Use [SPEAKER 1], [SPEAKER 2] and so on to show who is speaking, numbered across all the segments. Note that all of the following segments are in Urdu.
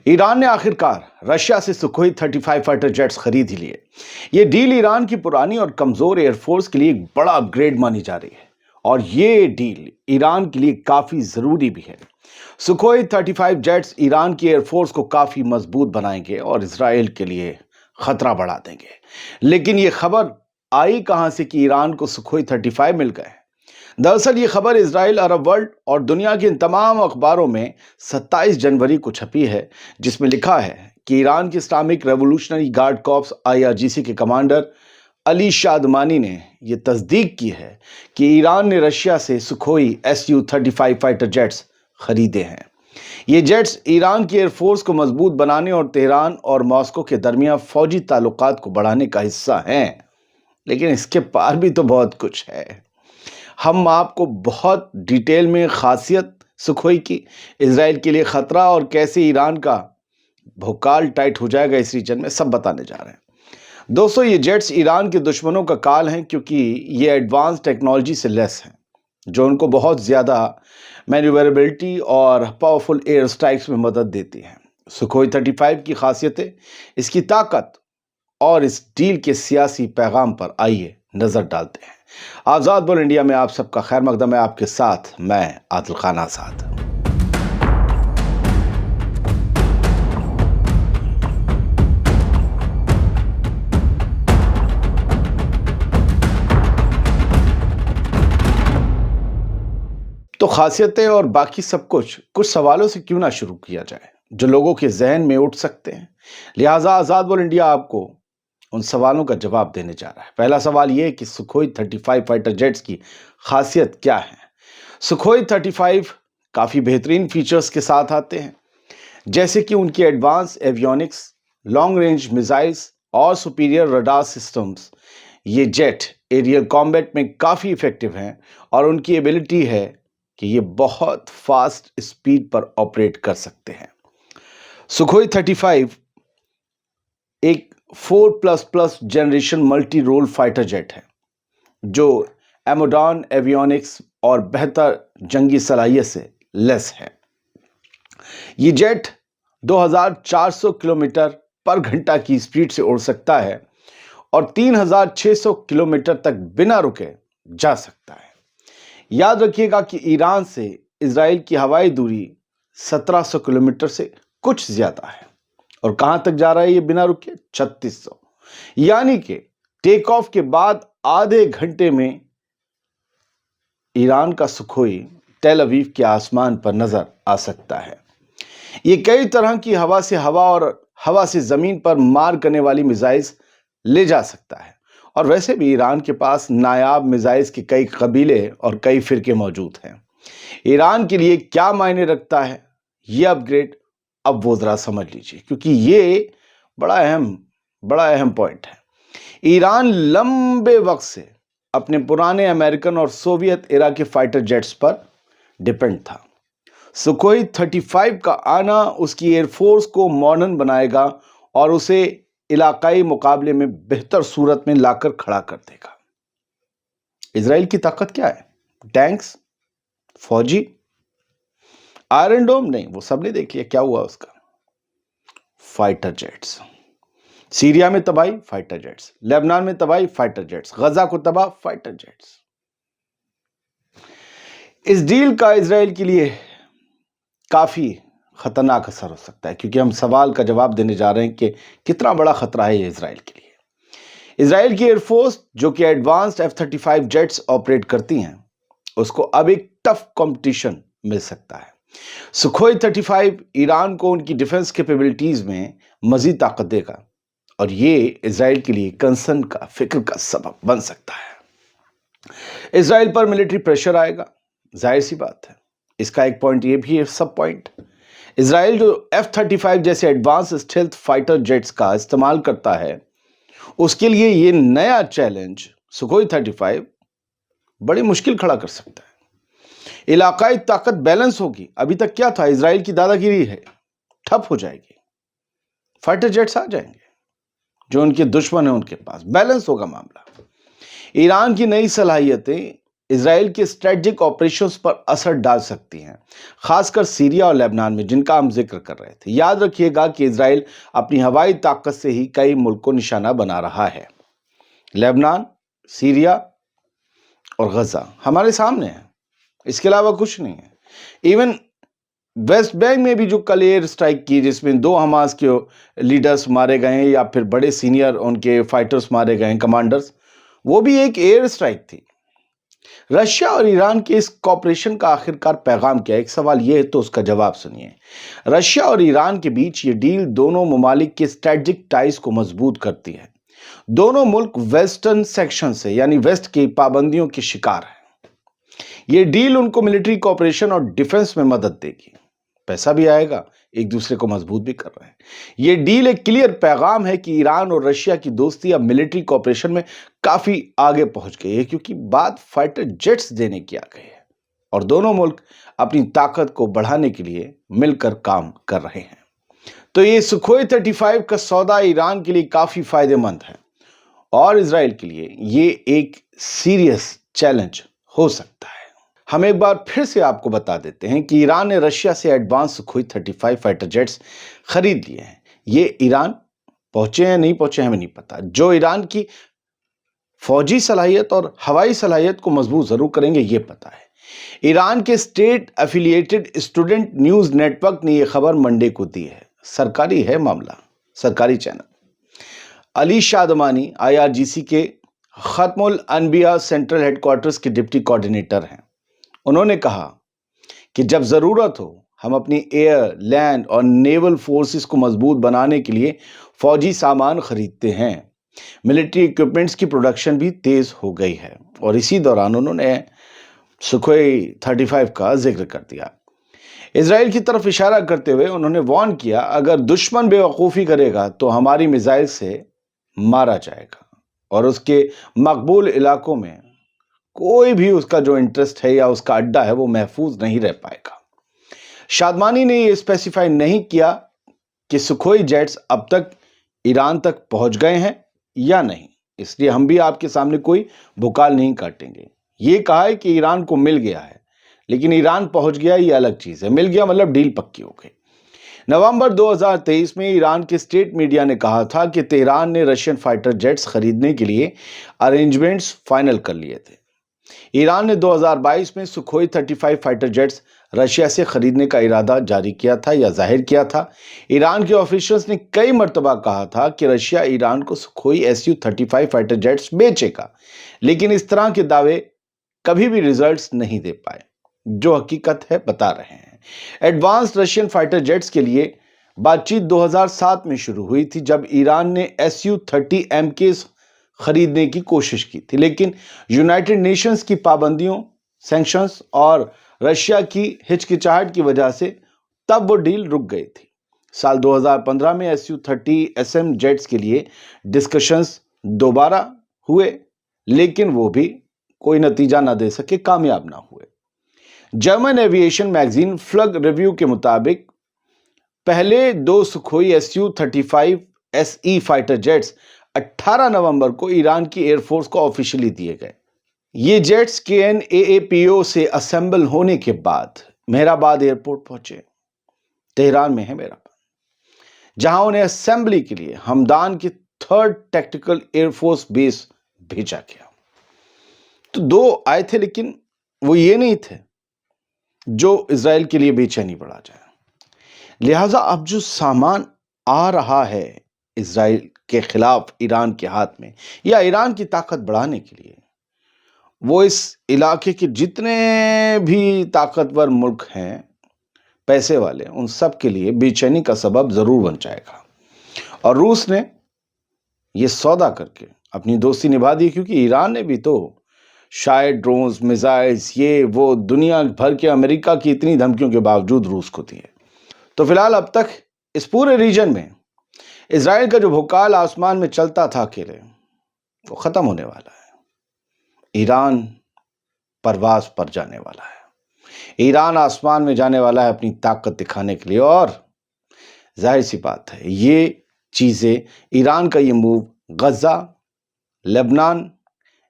[SPEAKER 1] ایران نے آخرکار رشیا سے سکھوئی 35 فائٹر جیٹس خرید ہی لیے۔ یہ ڈیل ایران کی پرانی اور کمزور ایئر فورس کے لیے ایک بڑا اپ گریڈ مانی جا رہی ہے، اور یہ ڈیل ایران کے لیے کافی ضروری بھی ہے۔ سکھوئی 35 جیٹس ایران کی ایئر فورس کو کافی مضبوط بنائیں گے اور اسرائیل کے لیے خطرہ بڑھا دیں گے۔ لیکن یہ خبر آئی کہاں سے کہ ایران کو سکھوئی 35 مل گئے؟ دراصل یہ خبر اسرائیل، عرب ورلڈ اور دنیا کے ان تمام اخباروں میں 27 جنوری کو چھپی ہے، جس میں لکھا ہے کہ ایران کے Islamic revolutionary guard corps IRGC کے کمانڈر علی شادمانی نے یہ تصدیق کی ہے کہ ایران نے رشیا سے سکھوئی Su-35 فائٹر جیٹس خریدے ہیں۔ یہ جیٹس ایران کی ایئر فورس کو مضبوط بنانے اور تہران اور ماسکو کے درمیان فوجی تعلقات کو بڑھانے کا حصہ ہیں، لیکن اس کے پار بھی تو بہت کچھ ہے۔ ہم آپ کو بہت ڈیٹیل میں خاصیت سکھوئی کی، اسرائیل کے لیے خطرہ اور کیسے ایران کا بھوکال ٹائٹ ہو جائے گا اس ریجن میں، سب بتانے جا رہے ہیں۔ دوستو، یہ جیٹس ایران کے دشمنوں کا کال ہیں، کیونکہ یہ ایڈوانس ٹیکنالوجی سے لیس ہیں جو ان کو بہت زیادہ مینیوربلٹی اور پاورفل ایئر سٹرائکس میں مدد دیتی ہیں۔ سکھوئی 35 کی خاصیتیں، اس کی طاقت اور اس ڈیل کے سیاسی پیغام پر آئیے نظر ڈالتے ہیں۔ آزاد بول انڈیا میں آپ سب کا خیر مقدم ہے، آپ کے ساتھ میں عادل خان آزاد۔ تو خاصیتیں اور باقی سب کچھ سوالوں سے کیوں نہ شروع کیا جائے جو لوگوں کے ذہن میں اٹھ سکتے ہیں۔ لہٰذا آزاد بول انڈیا آپ کو ان سوالوں کا جواب دینے جا رہا ہے۔ پہلا سوال یہ کہ سکھوئی 35 فائٹر جیٹس کی خاصیت کیا ہے؟ سکھوئی 35 کافی بہترین فیچرز کے ساتھ آتے ہیں، جیسے کہ ان کی advance avionics, long range missiles اور سپیریئر رڈار سسٹمز۔ یہ جیٹ ایریل کامبیٹ میں کافی ایفیکٹو ہیں اور ان کی ایبلٹی ہے کہ یہ بہت فاسٹ اسپیڈ پر آپریٹ کر سکتے ہیں۔ سکھوئی 35 ایک 4++ generation multi role fighter jet ہے جو ایموڈان ایویونکس اور بہتر جنگی صلاحیت سے لیس ہے۔ یہ جیٹ 2400 کلومیٹر پر گھنٹہ کی اسپیڈ سے اڑ سکتا ہے اور 3600 کلومیٹر تک بنا رکے جا سکتا ہے۔ یاد رکھیے گا کہ ایران سے اسرائیل کی ہوائی دوری 1700 کلومیٹر سے کچھ زیادہ ہے، اور کہاں تک جا رہا ہے یہ بنا رکے؟ 3600، یعنی کہ ٹیک آف کے بعد آدھے گھنٹے میں ایران کا سکھوئی تیل اویو کے آسمان پر نظر آ سکتا ہے۔ یہ کئی طرح کی ہوا سے ہوا اور ہوا سے زمین پر مار کرنے والی میزائلز لے جا سکتا ہے، اور ویسے بھی ایران کے پاس نایاب میزائلز کے کئی قبیلے اور کئی فرقے موجود ہیں۔ ایران کے لیے کیا معنی رکھتا ہے یہ اپ گریڈ؟ اب وہ ذرا سمجھ لیجیے، کیونکہ یہ بڑا اہم پوائنٹ ہے۔ ایران لمبے وقت سے اپنے پرانے امریکن اور سوویت ایرا کے فائٹر جیٹس پر ڈیپینڈ تھا۔ سکھوئی 35 کا آنا اس کی ایئر فورس کو ماڈرن بنائے گا اور اسے علاقائی مقابلے میں بہتر صورت میں لا کر کھڑا کر دے گا۔ اسرائیل کی طاقت کیا ہے؟ ٹینکس، فوجی، آئرن ڈوم؟ نہیں، وہ سب نے دیکھ لیا کیا ہوا اس کا۔ فائٹر جیٹس، سیریا میں تباہی، فائٹر جیٹس، لبنان میں تباہی، فائٹر جیٹس، غزہ کو تباہ، فائٹر جیٹس۔ اس ڈیل کا اسرائیل کے لیے کافی خطرناک اثر ہو سکتا ہے، کیونکہ ہم سوال کا جواب دینے جا رہے ہیں کہ کتنا بڑا خطرہ ہے یہ اسرائیل کے لیے۔ اسرائیل کی ایئر فورس جو کہ ایڈوانسڈ F-35 جیٹس آپریٹ کرتی ہیں، اس کو اب ایک ٹف کمپٹیشن مل سکتا ہے۔ سکھوئی 35 ایران کو ان کی ڈیفنس کیپیبلٹیز میں مزید طاقت دے گا، اور یہ اسرائیل کے لیے کنسرن کا، فکر کا سبب بن سکتا ہے۔ اسرائیل پر ملٹری پریشر آئے گا، ظاہر سی بات ہے۔ اس کا ایک پوائنٹ یہ بھی ہے، سب پوائنٹ، اسرائیل جو F-35 جیسے ایڈوانس اسٹیلتھ فائٹر جیٹس کا استعمال کرتا ہے، اس کے لیے یہ نیا چیلنج سکھوئی 35 بڑی مشکل کھڑا کر سکتا ہے۔ علاقائی طاقت بیلنس ہوگی، ابھی تک کیا تھا؟ اسرائیل کی دادا گیری ہے، ٹھپ ہو جائے گی، فائٹر جیٹس آ جائیں گے جو ان کے دشمن ہیں، ان کے پاس بیلنس ہوگا معاملہ۔ ایران کی نئی صلاحیتیں اسرائیل کے اسٹریٹجک آپریشنز پر اثر ڈال سکتی ہیں، خاص کر سیریا اور لبنان میں، جن کا ہم ذکر کر رہے تھے۔ یاد رکھیے گا کہ اسرائیل اپنی ہوائی طاقت سے ہی کئی ملک کو نشانہ بنا رہا ہے۔ لبنان، سیریا اور غزہ ہمارے سامنے ہے، اس کے علاوہ کچھ نہیں ہے۔ ایون ویسٹ بینک میں بھی جو کل ایئر اسٹرائک کی، جس میں 2 حماس کے لیڈرز مارے گئے ہیں یا پھر بڑے سینئر ان کے فائٹرز مارے گئے ہیں، کمانڈرز، وہ بھی ایک ایئر اسٹرائک تھی۔ رشیا اور ایران کے اس کوآپریشن کا آخرکار پیغام کیا ہے؟ ایک سوال یہ ہے تو اس کا جواب سنیے۔ رشیا اور ایران کے بیچ یہ ڈیل دونوں ممالک کے اسٹریٹجک ٹائز کو مضبوط کرتی ہے۔ دونوں ملک ویسٹرن سیکشن سے یعنی ویسٹ کی پابندیوں کے شکار ہیں۔ یہ ڈیل ان کو ملٹری کوآپریشن اور ڈیفنس میں مدد دے گی، پیسہ بھی آئے گا، ایک دوسرے کو مضبوط بھی کر رہے ہیں۔ یہ ڈیل ایک کلیئر پیغام ہے کہ ایران اور رشیا کی دوستی اب ملٹری کوآپریشن میں کافی آگے پہنچ گئی ہے، کیونکہ بات فائٹر جیٹس دینے کی آ گئی ہے اور دونوں ملک اپنی طاقت کو بڑھانے کے لیے مل کر کام کر رہے ہیں۔ تو یہ سکھوئی 35 کا سودا ایران کے لیے کافی فائدہ مند ہے اور اسرائیل کے لیے یہ ایک سیریس چیلنج ہو سکتا ہے۔ ہم ایک بار پھر سے آپ کو بتا دیتے ہیں کہ ایران نے رشیا سے ایڈوانس سکھوئی 35 فائٹر جیٹس خرید لیے ہیں۔ یہ ایران پہنچے ہیں نہیں پہنچے ہمیں نہیں پتا، جو ایران کی فوجی صلاحیت اور ہوائی صلاحیت کو مضبوط ضرور کریں گے یہ پتا ہے۔ ایران کے state affiliated student news network نے یہ خبر منڈے کو دی ہے، سرکاری ہے معاملہ، سرکاری چینل۔ علی شادمانی IRGC کے ختم الانبیاء سینٹرل ہیڈ کوارٹرز کے ڈپٹی کوارڈینیٹر ہیں۔ انہوں نے کہا کہ جب ضرورت ہو ہم اپنی ایئر، لینڈ اور نیول فورسز کو مضبوط بنانے کے لیے فوجی سامان خریدتے ہیں۔ ملٹری ایکوپمنٹس کی پروڈکشن بھی تیز ہو گئی ہے، اور اسی دوران انہوں نے سکھوئی 35 کا ذکر کر دیا۔ اسرائیل کی طرف اشارہ کرتے ہوئے انہوں نے وارن کیا، اگر دشمن بے وقوفی کرے گا تو ہماری میزائل سے مارا جائے گا اور اس کے مقبول علاقوں میں کوئی بھی اس کا جو انٹرسٹ ہے یا اس کا اڈا ہے وہ محفوظ نہیں رہ پائے گا۔ شادمانی نے یہ اسپیسیفائی نہیں کیا کہ سکھوئی جیٹس اب تک ایران تک پہنچ گئے ہیں یا نہیں، اس لیے ہم بھی آپ کے سامنے کوئی بھکال نہیں کاٹیں گے۔ یہ کہا ہے کہ ایران کو مل گیا ہے، لیکن ایران پہنچ گیا یہ الگ چیز ہے، مل گیا مطلب ڈیل پکی ہو گئی۔ نومبر 2023 میں ایران کے اسٹیٹ میڈیا نے کہا تھا کہ تہران نے رشین فائٹر جیٹس خریدنے کے لیے ارینجمنٹس فائنل کر لیے تھے۔ ایران نے 2022 میں سکھوئی 35 فائٹر جیٹس رشیا سے خریدنے کا ارادہ جاری کیا تھا یا ظاہر کیا تھا۔ ایران کے آفیشلز نے کئی مرتبہ کہا تھا کہ رشیا ایران کو سکھوئی Su-35 فائٹر جیٹس بیچے گا، لیکن اس طرح کے دعوے کبھی بھی ریزلٹس نہیں دے پائے۔ جو حقیقت ہے بتا رہے ہیں۔ ایڈوانس رشین فائٹر جیٹس کے لیے بات چیت 2007 میں شروع ہوئی تھی، جب ایران نے Su-30 MKs خریدنے کی کوشش کی تھی، لیکن یونائٹڈ نیشنز کی پابندیوں، سینکشنز اور رشیا کی ہچکچاہٹ کی وجہ سے تب وہ ڈیل رک گئی تھی۔ سال 2015 میں Su-30 SM جیٹس کے لیے ڈسکشنز دوبارہ ہوئے، لیکن وہ بھی کوئی نتیجہ نہ دے سکے، کامیاب نہ ہوئے۔ German aviation magazine Flug Revue کے مطابق پہلے 2 Sukhoi Su-35 SE fighter jets 18 نومبر کو ایران کی ایئر فورس کو آفیشلی دیے گئے۔ یہ جیٹس KN-AAPO سے اسمبل ہونے کے بعد مہرآباد ایئرپورٹ پہنچے، تہران میں ہے مہرآباد، جہاں انہیں اسمبلی کے لیے ہمدان کے 3rd ٹیکٹیکل ایئر فورس بیس بھیجا گیا۔ تو 2 آئے تھے، لیکن وہ یہ نہیں تھے جو اسرائیل کے لیے بے چینی بڑھا جائے۔ لہٰذا اب جو سامان آ رہا ہے اسرائیل کے خلاف ایران کے ہاتھ میں یا ایران کی طاقت بڑھانے کے لیے، وہ اس علاقے کے جتنے بھی طاقتور ملک ہیں، پیسے والے، ان سب کے لیے بے چینی کا سبب ضرور بن جائے گا۔ اور روس نے یہ سودا کر کے اپنی دوستی نبھا دی، کیونکہ ایران نے بھی تو شاید ڈرونز، میزائلز، یہ وہ دنیا بھر کے امریکہ کی اتنی دھمکیوں کے باوجود روس کو دیے۔ تو فی الحال اب تک اس پورے ریجن میں اسرائیل کا جو بھوکال آسمان میں چلتا تھا اکیلے، وہ ختم ہونے والا ہے۔ ایران پرواز پر جانے والا ہے، ایران آسمان میں جانے والا ہے اپنی طاقت دکھانے کے لیے، اور ظاہر سی بات ہے یہ چیزیں، ایران کا یہ موو غزہ، لبنان،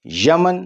[SPEAKER 1] یمن